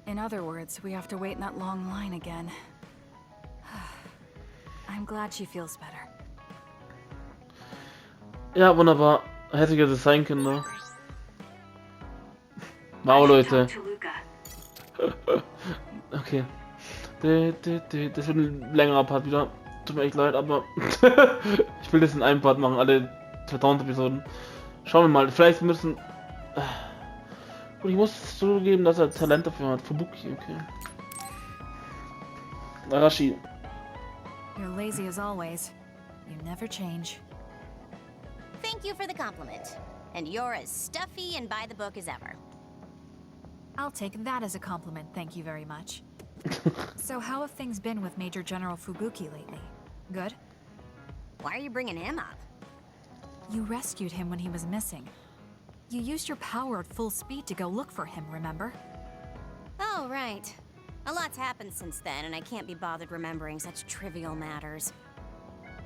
In other words, we have to wait in that long line again. I'm glad she feels better. Ja, wunderbar. Hätte es sein können, ne? Wow, Leute. Okay. Das wird ein längerer Part wieder. Tut mir echt leid, aber ich will das in einem Part machen, alle 2000 Episoden. Schauen wir mal, vielleicht müssen... Und ich muss zugeben, dass er Talent dafür hat. Fubuki, okay. Arashi. You're lazy as always. You never change. Thank you for the compliment. And you're as stuffy and by the book as ever. I'll take that as a compliment, thank you very much. So how have things been with Major General Fubuki lately? Good? Why are you bringing him up? You rescued him when he was missing. You used your power at full speed to go look for him, remember? Oh, right. A lot's happened since then, and I can't be bothered remembering such trivial matters.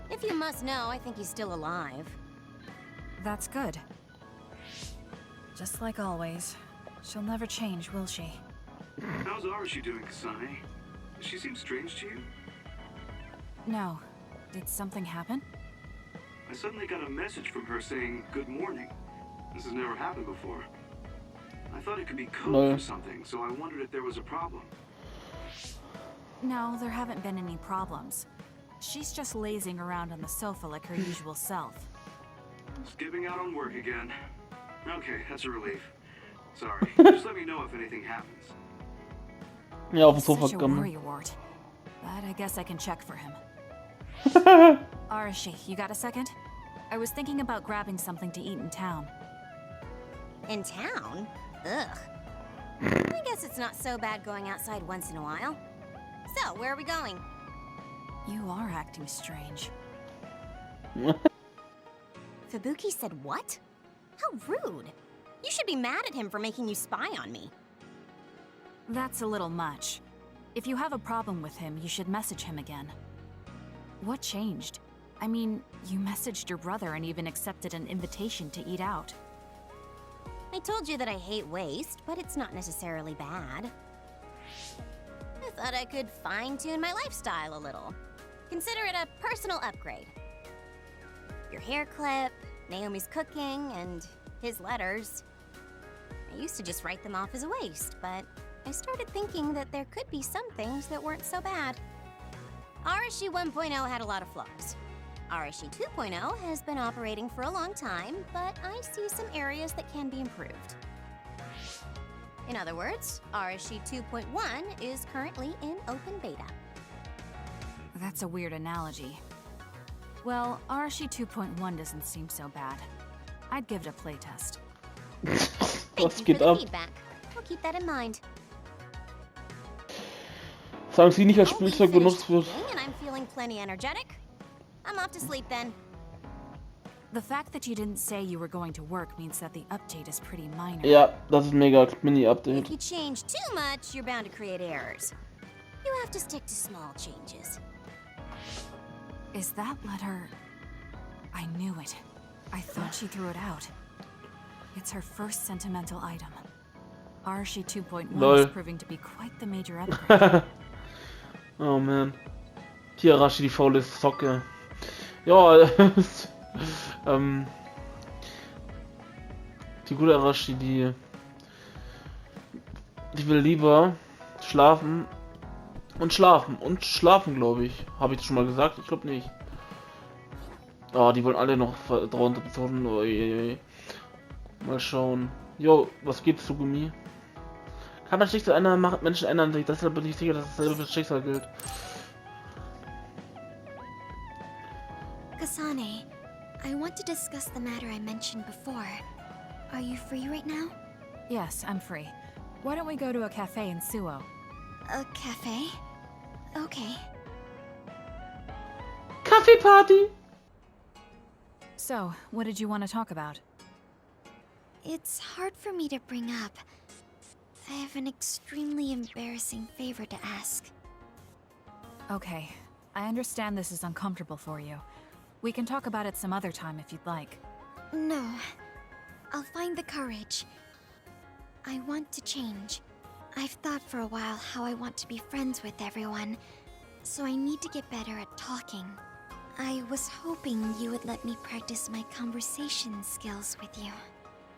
If you must know, I think he's still alive. That's good. Just like always. She'll never change, will she? How's Arashi doing, Kassne? Does she seem strange to you? No. Did something happen? I suddenly got a message from her saying, "Good morning." This has never happened before. I thought it could be code for something, so I wondered if there was a problem. No, there haven't been any problems. She's just lazing around on the sofa like her usual self. Skipping out on work again. Okay, that's a relief. Sorry, just let me know if anything happens. Ja, auf dem Sofa Such a gekommen. worrywart. But I guess I can check for him. Arashi, you got a second? I was thinking about grabbing something to eat in town. In town? Ugh. I guess it's not so bad going outside once in a while. So, where are we going? You are acting strange. Fubuki said what? How rude. You should be mad at him for making you spy on me. That's a little much. If you have a problem with him, you should message him again. What changed? I mean, you messaged your brother and even accepted an invitation to eat out. I told you that I hate waste, but it's not necessarily bad. I thought I could fine-tune my lifestyle a little. Consider it a personal upgrade. Your hair clip, Naomi's cooking, and his letters. I used to just write them off as a waste, but I started thinking that there could be some things that weren't so bad. Arashi 1.0 had a lot of flaws. Arashi 2.0 has been operating for a long time, but I see some areas that can be improved. In other words, Arashi 2.1 is currently in open beta. That's a weird analogy. Well, Arashi 2.1 doesn't seem so bad. I'd give it a playtest. Was Thank you geht for the ab? feedback. I'll keep that in mind. Solange sie nicht als Oh, we Spielzeug finished benutzt wird. eating and I'm feeling plenty energetic. I'm off to sleep then. The fact that you didn't say you were going to work means that the update is pretty minor. Ja, das ist ein mega If Mini-Update. you change too much, you're bound to create errors. You have to stick to small changes. Is that letter... I knew it. I thought she threw it out. It's her first sentimental item. Arashi 2.1 Lol. is proving to be quite the major upgrade. Oh man. Hier Arashi, die faule Socke. Ja, die gute Arashi, die will lieber schlafen und schlafen, glaube ich. Habe ich das schon mal gesagt? Ich glaube nicht. Oh, die wollen alle noch 300 Episoden. Oh, je. Mal schauen. Jo, was geht, Tsugumi? Kann das Schicksal einer Menschen ändern sich? Deshalb bin ich sicher, dass dasselbe für das Schicksal gilt. Kassne, I want to discuss the matter I mentioned before. Are you free right now? Yes, I'm free. Why don't we go to a cafe in Suo? A cafe? Okay. Kaffeeparty! So, what did you want to talk about? It's hard for me to bring up. I have an extremely embarrassing favor to ask. Okay, I understand this is uncomfortable for you. We can talk about it some other time if you'd like. No. I'll find the courage. I want to change. I've thought for a while how I want to be friends with everyone, so I need to get better at talking. I was hoping you would let me practice my conversation skills with you.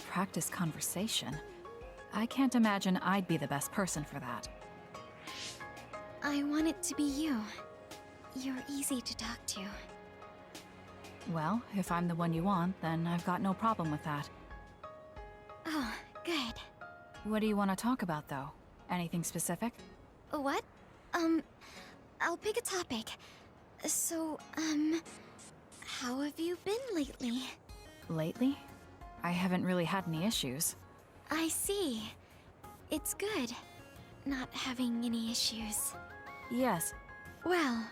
Practice conversation? I can't imagine I'd be the best person for that. I want it to be you. You're easy to talk to. Well, if I'm the one you want, then I've got no problem with that. Oh, good. What do you want to talk about, though? Anything specific? What? I'll pick a topic. So, how have you been lately? Lately? I haven't really had any issues. I see. It's good, not having any issues. Yes. Well,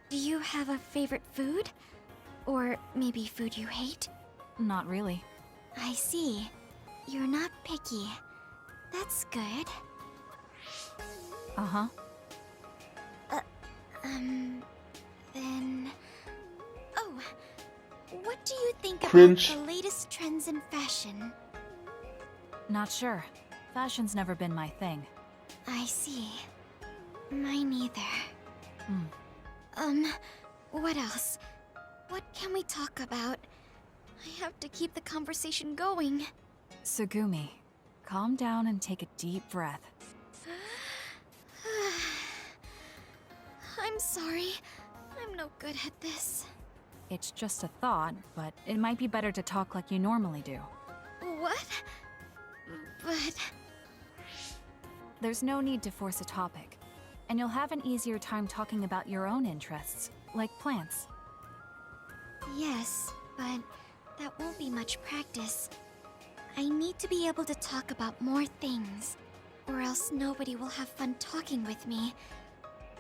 do you have a favorite food? Or maybe food you hate? Not really. I see. You're not picky. That's good. Uh-huh. Then... Oh, what do you think Cringe. about the latest trends in fashion? Not sure. Fashion's never been my thing. I see. Mine either. Hmm. What else? What can we talk about? I have to keep the conversation going. Tsugumi, calm down and take a deep breath. I'm sorry. I'm no good at this. It's just a thought, but it might be better to talk like you normally do. What? But... There's no need to force a topic, and you'll have an easier time talking about your own interests, like plants. Yes, but that won't be much practice. I need to be able to talk about more things, or else nobody will have fun talking with me.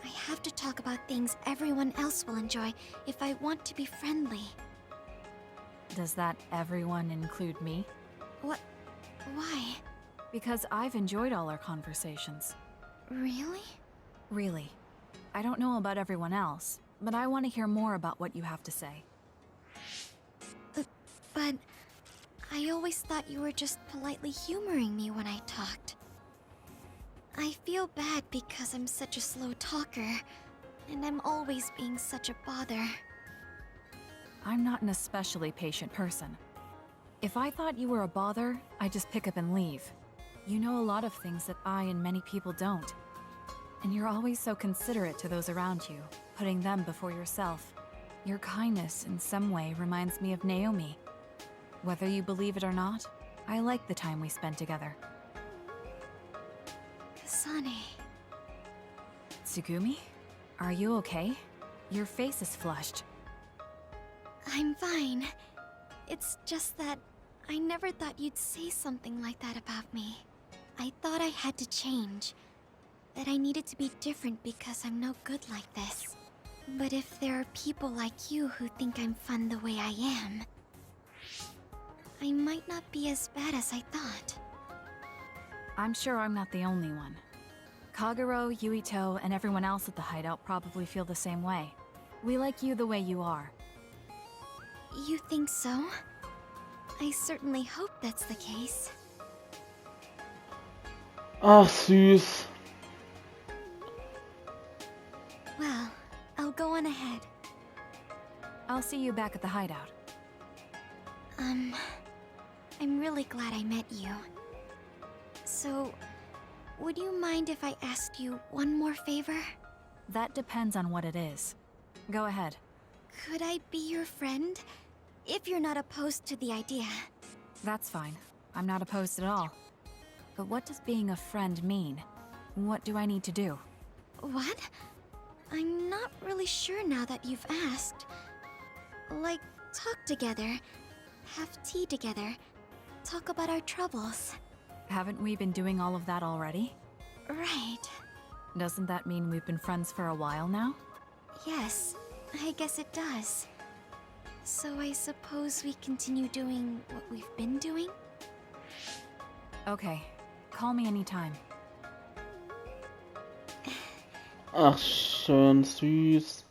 I have to talk about things everyone else will enjoy if I want to be friendly. Does that everyone include me? What? Why? Because I've enjoyed all our conversations. Really? Really. I don't know about everyone else, but I want to hear more about what you have to say. But I always thought you were just politely humoring me when I talked. I feel bad because I'm such a slow talker, and I'm always being such a bother. I'm not an especially patient person. If I thought you were a bother, I'd just pick up and leave. You know a lot of things that I and many people don't. And you're always so considerate to those around you, putting them before yourself. Your kindness, in some way, reminds me of Naomi. Whether you believe it or not, I like the time we spent together. Kassne. Tsugumi? Are you okay? Your face is flushed. I'm fine. It's just that I never thought you'd say something like that about me. I thought I had to change. That I needed to be different because I'm no good like this. But if there are people like you who think I'm fun the way I am, I might not be as bad as I thought. I'm sure I'm not the only one. Kagero, Yuito, and everyone else at the hideout probably feel the same way. We like you the way you are. You think so? I certainly hope that's the case. Ach, süß. Well, I'll go on ahead. I'll see you back at the hideout. I'm really glad I met you. So, would you mind if I asked you one more favor? That depends on what it is. Go ahead. Could I be your friend? If you're not opposed to the idea. That's fine. I'm not opposed at all. But what does being a friend mean? What do I need to do? What? I'm not really sure now that you've asked. Like, talk together, have tea together, talk about our troubles. Haven't we been doing all of that already? Right. Doesn't that mean we've been friends for a while now? Yes, I guess it does. So I suppose we continue doing what we've been doing? Okay. Call me anytime. Ach, schön süß.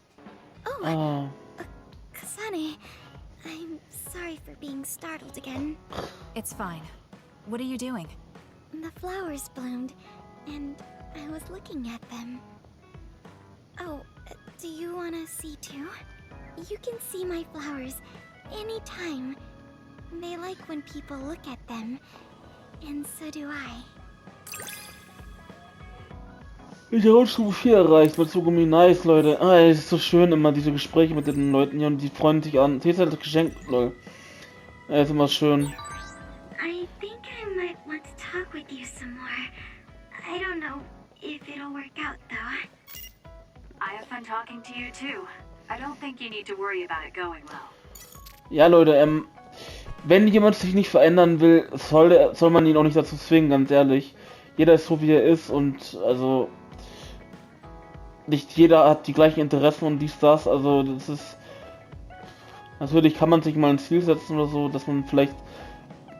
Oh, Ah. Kassne, I'm sorry for being startled again. It's fine. What are you doing? The flowers bloomed, and I was looking at them. Oh, do you wanna see too? You can see my flowers anytime. They like when people look at them, and so do I. Ich habe Stufe 4 erreicht, weil Tsugumi nice, Leute. Ah, es ist so schön immer diese Gespräche mit den Leuten hier und die freuen sich an. Hier ist halt das Geschenk, lol. Ja, ist immer schön. I think I might want to talk with you some more. I don't know if it'll work out though. I have fun talking to you too. I don't think you need to worry about it going well. Ja, Leute, wenn jemand sich nicht verändern will, soll man ihn auch nicht dazu zwingen, ganz ehrlich. Jeder ist so, wie er ist und, also, nicht jeder hat die gleichen Interessen und dies, das, also, das ist, natürlich kann man sich mal ein Ziel setzen oder so, dass man vielleicht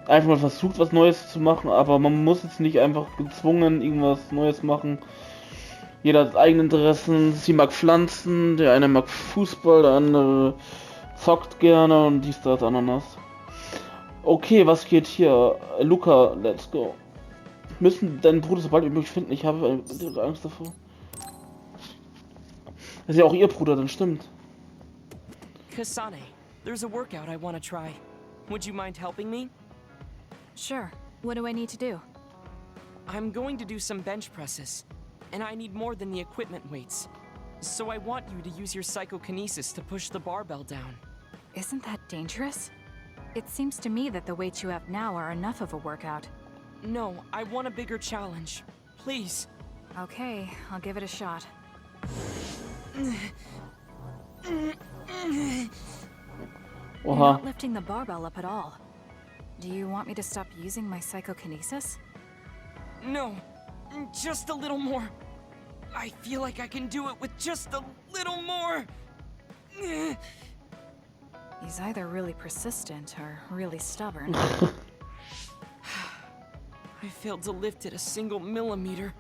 einfach mal versucht, was Neues zu machen, aber man muss jetzt nicht einfach gezwungen irgendwas Neues machen. Jeder hat eigene Interessen, sie mag Pflanzen, der eine mag Fußball, der andere zockt gerne und dies, das, Ananas. Okay, was geht hier? Luca, let's go. Wir müssen deinen Bruder so bald wie möglich finden, ich habe Angst davor. Das ist ja auch ihr Bruder, dann stimmt. Kassne, there's a workout I want to try. Would you mind helping me? Sure. What do I need to do? I'm going to do some bench presses, and I need more than the equipment weights. So I want you to use your psychokinesis to push the barbell down. Isn't that dangerous? It seems to me that the weights you have now are enough of a workout. No, I want a bigger challenge. Please. Okay, I'll give it a shot. You're Oha. not lifting the barbell up at all. Do you want me to stop using my psychokinesis? No, just a little more. I feel like I can do it with just a little more. He's either really persistent or really stubborn. I failed to lift it a single millimeter.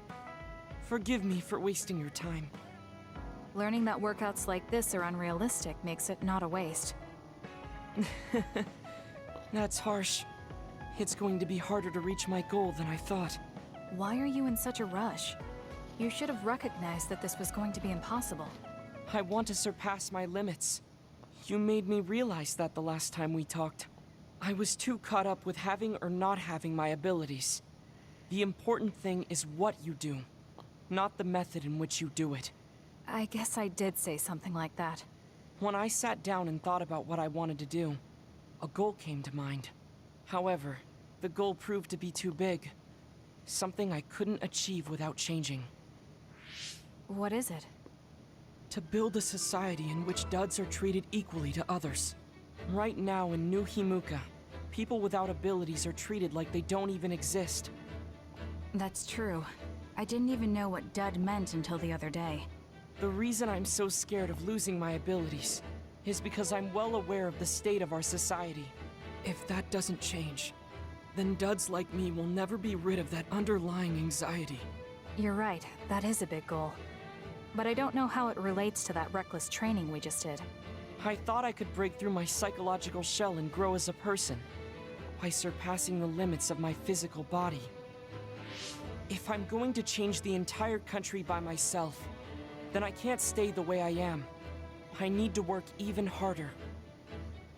Forgive me for wasting your time. Learning that workouts like this are unrealistic makes it not a waste. That's harsh. It's going to be harder to reach my goal than I thought. Why are you in such a rush? You should have recognized that this was going to be impossible. I want to surpass my limits. You made me realize that the last time we talked. I was too caught up with having or not having my abilities. The important thing is what you do, not the method in which you do it. I guess I did say something like that. When I sat down and thought about what I wanted to do, a goal came to mind. However, the goal proved to be too big. Something I couldn't achieve without changing. What is it? To build a society in which duds are treated equally to others. Right now in New Himuka, people without abilities are treated like they don't even exist. That's true. I didn't even know what dud meant until the other day. The reason I'm so scared of losing my abilities is because I'm well aware of the state of our society. If that doesn't change, then duds like me will never be rid of that underlying anxiety. You're right, that is a big goal. But I don't know how it relates to that reckless training we just did. I thought I could break through my psychological shell and grow as a person, by surpassing the limits of my physical body. If I'm going to change the entire country by myself, then I can't stay the way I am. I need to work even harder.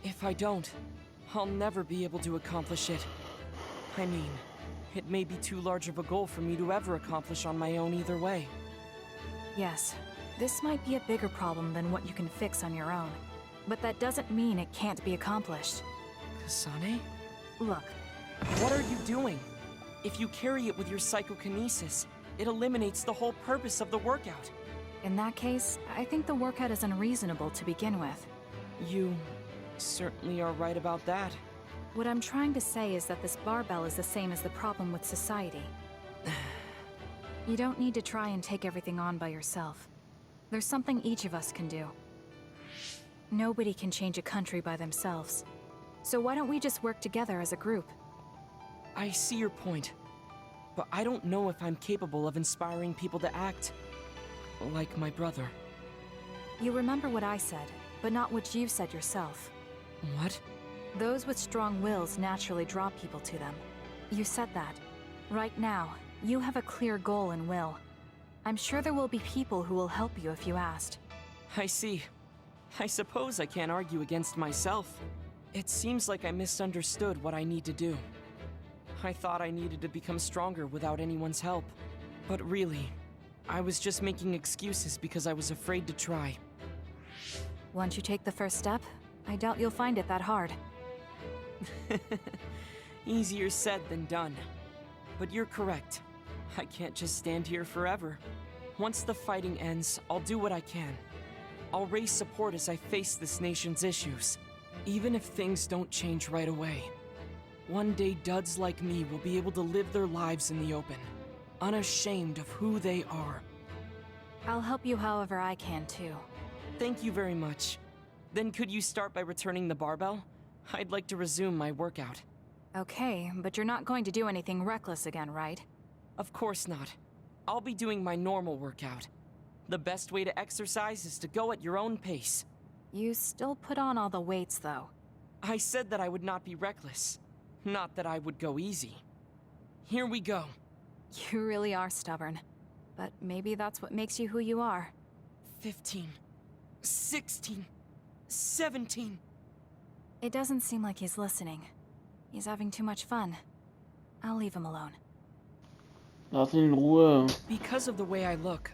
If I don't, I'll never be able to accomplish it. I mean, it may be too large of a goal for me to ever accomplish on my own either way. Yes, this might be a bigger problem than what you can fix on your own. But that doesn't mean it can't be accomplished. Kassne? Look, What are you doing? If you carry it with your psychokinesis, it eliminates the whole purpose of the workout. in that case, I think the workout is unreasonable to begin with. You certainly are right about that. What I'm trying to say is that this barbell is the same as the problem with society. You don't need to try and take everything on by yourself. There's something each of us can do. Nobody can change a country by themselves. So why don't we just work together as a group? I see your point, but I don't know if I'm capable of inspiring people to act like my brother. You remember what I said, but not what you said yourself. What? Those with strong wills naturally draw people to them. You said that. Right now, You have a clear goal and will. I'm sure there will be people who will help you if you asked. I see. I suppose I can't argue against myself. It seems like I misunderstood what I need to do. I thought I needed to become stronger without anyone's help. But really, I was just making excuses because I was afraid to try. Once you take the first step, I doubt you'll find it that hard. Easier said than done. But you're correct. I can't just stand here forever. Once the fighting ends, I'll do what I can. I'll raise support as I face this nation's issues, even if things don't change right away. One day, duds like me will be able to live their lives in the open, unashamed of who they are. I'll help you however I can, too. Thank you very much. Then could you start by returning the barbell? I'd like to resume my workout. Okay, but you're not going to do anything reckless again, right? Of course not. I'll be doing my normal workout. The best way to exercise is to go at your own pace. You still put on all the weights, though. I said that I would not be reckless, not that I would go easy. Here we go. You really are stubborn. But maybe that's what makes you who you are. 15, 16, 17. It doesn't seem like he's listening. He's having too much fun. I'll leave him alone. Lass ihn in Ruhe. Because of the way I look,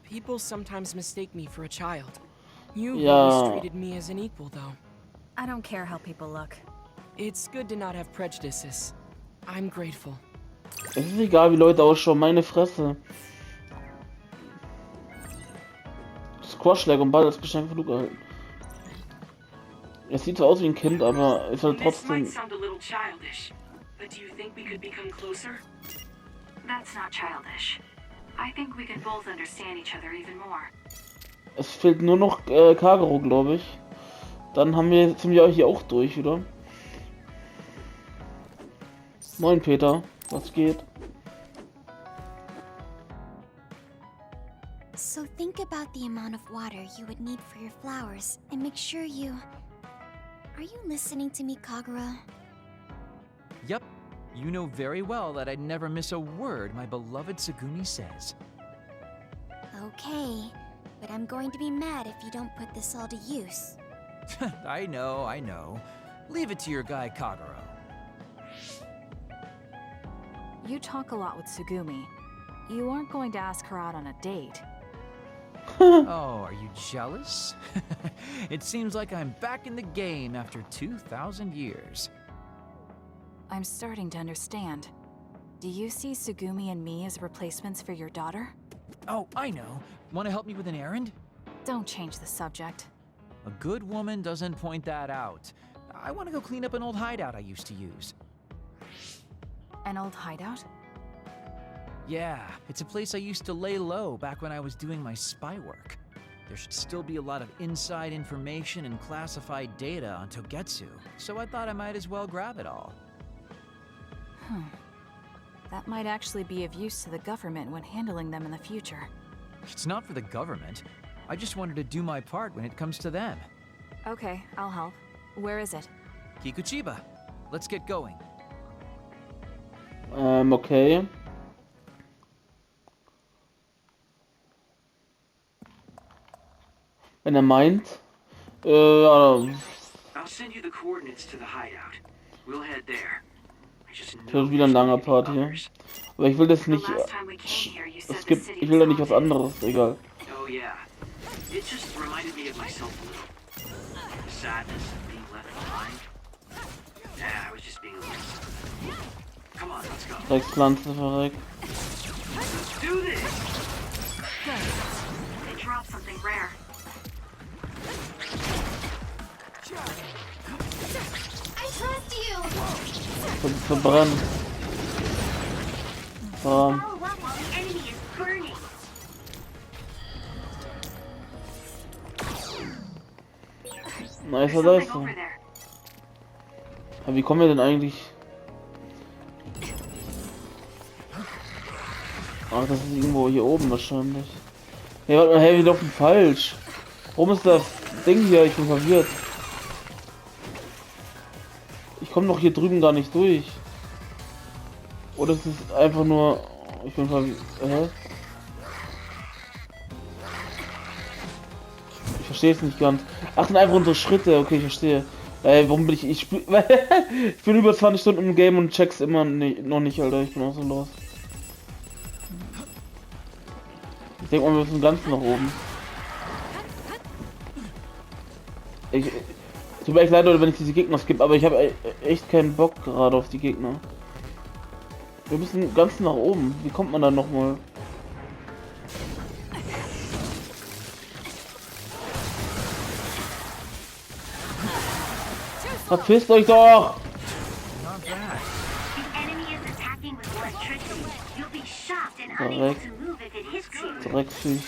people sometimes mistake me for a child. You Ja. always treated me as an equal, though. I don't care how people look. It's good to not have prejudices. I'm grateful. Es ist egal, wie Leute ausschauen, meine Fresse. Squashleg und Ball als Geschenk für Luke erhalten. Er sieht zwar aus wie ein Kind, aber ist halt This might trotzdem. sound a little childish, but do you think we could become closer? That's not childish. I think we can both understand each other even more. Es fehlt nur noch Kagero, glaube ich. Dann sind wir hier auch durch, wieder. Moin Peter, was geht? So think about the amount of water you would need for your flowers and make sure you... Are you listening to me, Kagura? Yep. You know very well that I'd never miss a word my beloved Tsugumi says. Okay, but I'm going to be mad if you don't put this all to use. I know. Leave it to your guy Kagero. You talk a lot with Tsugumi. You aren't going to ask her out on a date. Oh, are you jealous? It seems like I'm back in the game after 2,000 years. I'm starting to understand. Do you see Tsugumi and me as replacements for your daughter? Oh, I know. Want to help me with an errand? Don't change the subject. A good woman doesn't point that out. I want to go clean up an old hideout I used to use. An old hideout? Yeah, it's a place I used to lay low back when I was doing my spy work. There should still be a lot of inside information and classified data on Togetsu, so I thought I might as well grab it all. That might actually be of use to the government when handling them in the future. It's not for the government. I just wanted to do my part when it comes to them. Okay, I'll help. Where is it? Kikuchiba, let's get going. Okay. Wenn meint. Ja. I'll send you the coordinates to the hideout. We'll head there. I just Das know wird wieder ein langer there's Part hier. others. Aber ich will das The nicht. last time we came here, you said Es the gibt. city Ich will da nicht was was haunted. anderes, egal. Oh yeah. It just reminded me of myself a little. The sadness of being left behind. Yeah, I was just being a little silly. Come on, let's go. Dreckspflanze verreckt. Let's do this! They dropped something rare. I trust you! Verbrennen. Follow up while the enemy is burning. Nice, There's nice. something over there. Ja, wie kommen wir denn eigentlich? Ach, das ist irgendwo hier oben wahrscheinlich. Hey, warte mal, hey, wir laufen falsch. Warum ist das Ding hier? Ich bin verwirrt. Ich komme doch hier drüben gar nicht durch. Oder ist es einfach nur... Ich bin voll. Ich verstehe es nicht ganz. Ach, sind einfach unsere Schritte. Okay, ich verstehe. Warum bin ich. Ich bin über 20 Stunden im Game und check's immer noch nicht, Alter. Ich bin auch so los. Ich denke mal, wir müssen ganz nach oben. Tut mir echt leid, Leute, wenn ich diese Gegner skippe, aber ich habe echt keinen Bock gerade auf die Gegner. Wir müssen ganz nach oben. Wie kommt man da nochmal? Verpisst euch doch! Dreckvieh.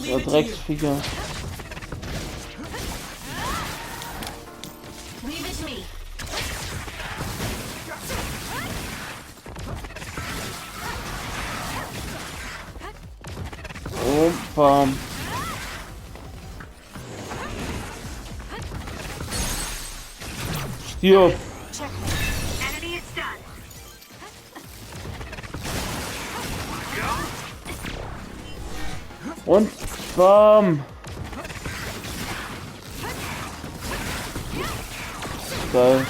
Ja, Drecksviecher. Oh, bam. Stirb. Und bam. Geil.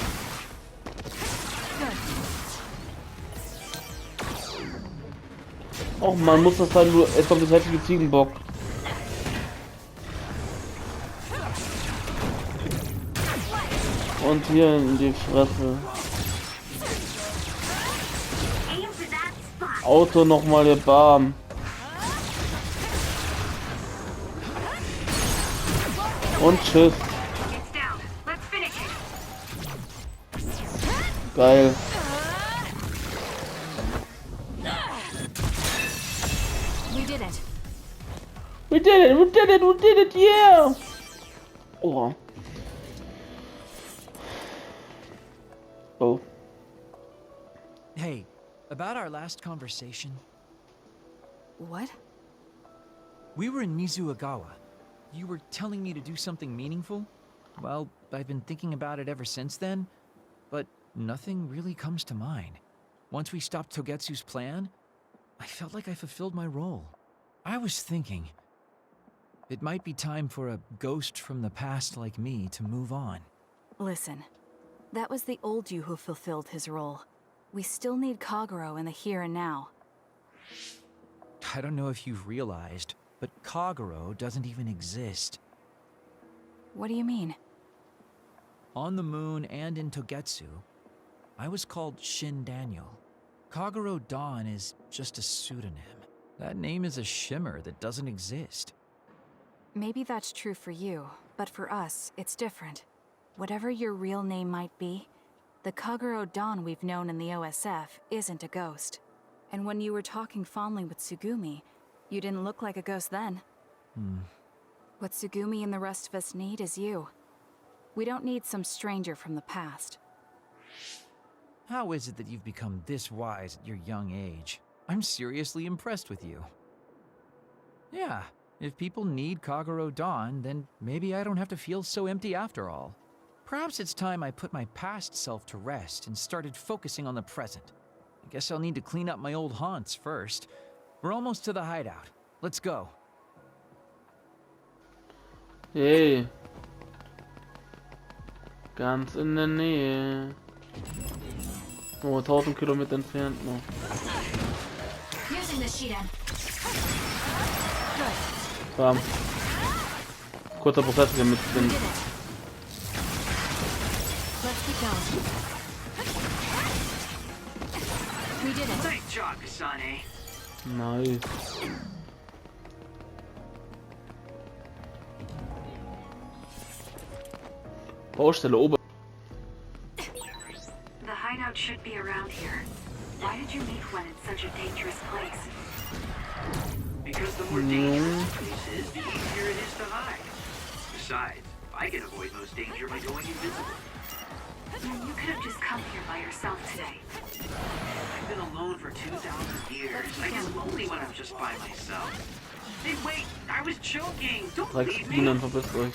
Och man muss das sein, nur es kommt das heftige Ziegenbock. Und hier in die Fresse. Auto nochmal, der Bam. Und tschüss. Geil. We did it, yeah! Oh. Oh. Hey, about our last conversation. What? We were in Mizuagawa. You were telling me to do something meaningful? Well, I've been thinking about it ever since then, but nothing really comes to mind. Once we stopped Togetsu's plan, I felt like I fulfilled my role. I was thinking, it might be time for a ghost from the past like me to move on. Listen, that was the old you who fulfilled his role. We still need Kagero in the here and now. I don't know if you've realized, but Kagero doesn't even exist. What do you mean? On the moon and in Togetsu, I was called Shin Daniel. Kagero Dawn is just a pseudonym. That name is a shimmer that doesn't exist. Maybe that's true for you, but for us, it's different. Whatever your real name might be, the Kagero Dawn we've known in the OSF isn't a ghost. And when you were talking fondly with Tsugumi, you didn't look like a ghost then. What Tsugumi and the rest of us need is you. We don't need some stranger from the past. How is it that you've become this wise at your young age? I'm seriously impressed with you. Yeah, if people need Kagero Dawn, then maybe I don't have to feel so empty after all. Perhaps it's time I put my past self to rest and started focusing on the present. I guess I'll need to clean up my old haunts first. We're almost to the hideout. Let's go. Hey. Ganz in der Nähe. Oh, 1000 Kilometer entfernt noch. Bam. Kurzer Prozess hier mit dem. Nice job, Kassne. Nice. Baustelle ober. The hideout should be around here. Why did you leave when it's such a dangerous place? Because the more dangerous the place is, the easier it is to hide. Besides, I can avoid most danger by going invisible. You could have just come here by yourself today. I've been alone for 2,000 years. I get lonely when I'm just by myself. Hey, wait! I was joking. Don't Drecks leave me. Bienen, verpisst euch.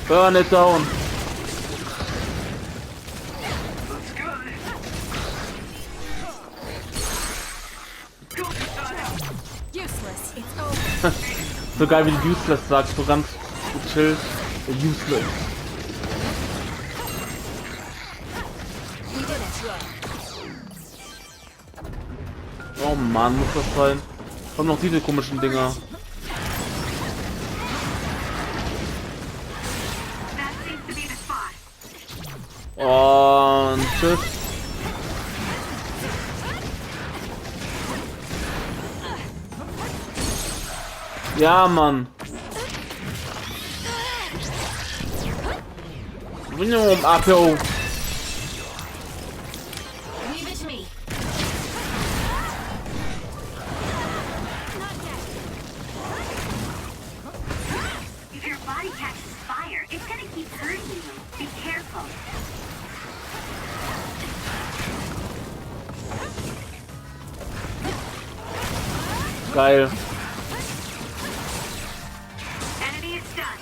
Burn it down. Looks good. Go, Kassne. Useless. It's over. So geil wie du useless sagst, so ganz chill. Useless. We did it. Oh Mann, muss das sein? Kommen noch diese komischen Dinger. That seems to be the spot. Und tschüss. Ja, Mann. Minimum APO. Leave it to me. If your body catches fire, it's gonna keep hurting you. Be careful. Geil. Enemy is done.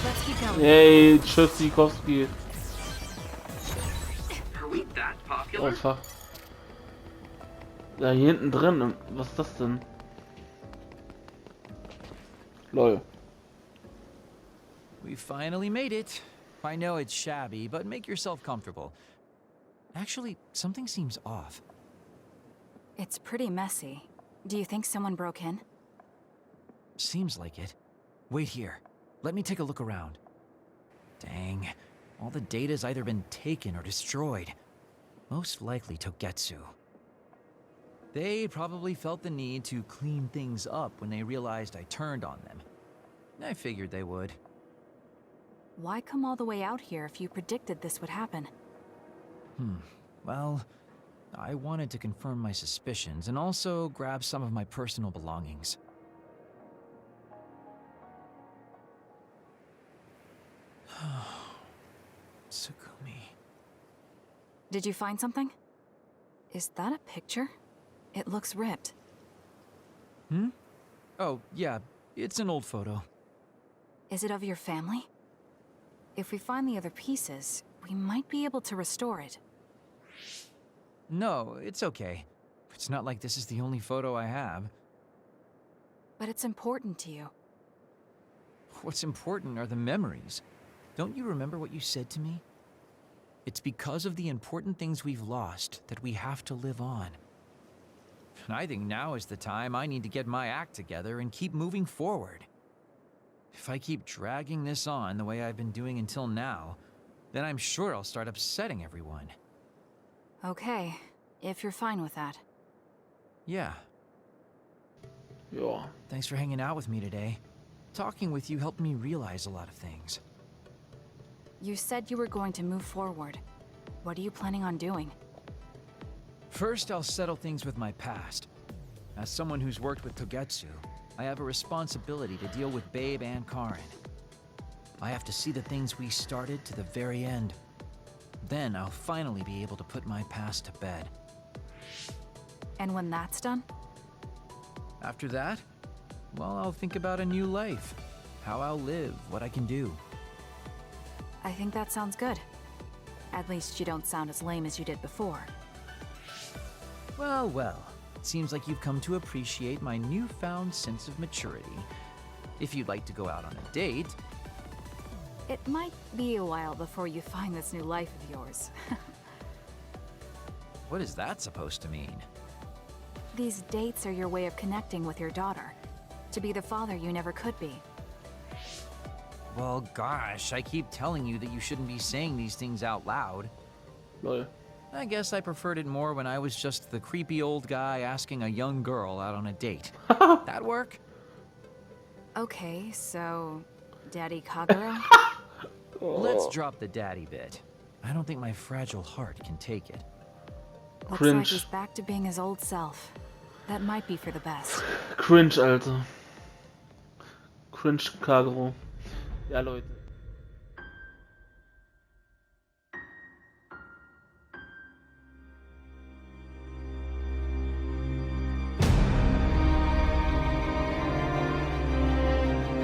Let's keep going. Yay, tschüss, Sikowski. Are we that Oh popular? fuck. Da hier hinten drin, was ist das denn? Lol. We finally made it. I know it's shabby, but make yourself comfortable. Actually, something seems off. It's pretty messy. Do you think someone broke in? Seems like it. Wait here. Let me take a look around. Dang. All the data's either been taken or destroyed. Most likely Togetsu. They probably felt the need to clean things up when they realized I turned on them. I figured they would. Why come all the way out here if you predicted this would happen? Well, I wanted to confirm my suspicions and also grab some of my personal belongings. Tsugumi. Did you find something? Is that a picture? It looks ripped. Oh, yeah, it's an old photo. Is it of your family? If we find the other pieces, we might be able to restore it. No, it's okay. It's not like this is the only photo I have. But it's important to you. What's important are the memories. Don't you remember what you said to me? It's because of the important things we've lost that we have to live on. And I think now is the time I need to get my act together and keep moving forward. If I keep dragging this on the way I've been doing until now, then I'm sure I'll start upsetting everyone. Okay, if you're fine with that. Yeah, Ja. thanks for hanging out with me today. Talking with you helped me realize a lot of things. You said you were going to move forward. What are you planning on doing? First, I'll settle things with my past. As someone who's worked with Togetsu, I have a responsibility to deal with Babe and Karen. I have to see the things we started to the very end. Then I'll finally be able to put my past to bed. And when that's done? After that, well, I'll think about a new life. How I'll live, what I can do. I think that sounds good. At least you don't sound as lame as you did before. Well, well. It seems like you've come to appreciate my newfound sense of maturity. If you'd like to go out on a date... It might be a while before you find this new life of yours. What is that supposed to mean? These dates are your way of connecting with your daughter. To be the father you never could be. Well, gosh, I keep telling you that you shouldn't be saying these things out loud. Lol. I guess I preferred it more when I was just the creepy old guy asking a young girl out on a date. That work? Okay, so... Daddy Kagura? Let's drop the daddy bit. I don't think my fragile heart can take it. Looks Cringe. like he's back to being his old self. That might be for the best. Cringe, Alter. Cringe Kagero. Ja, Leute.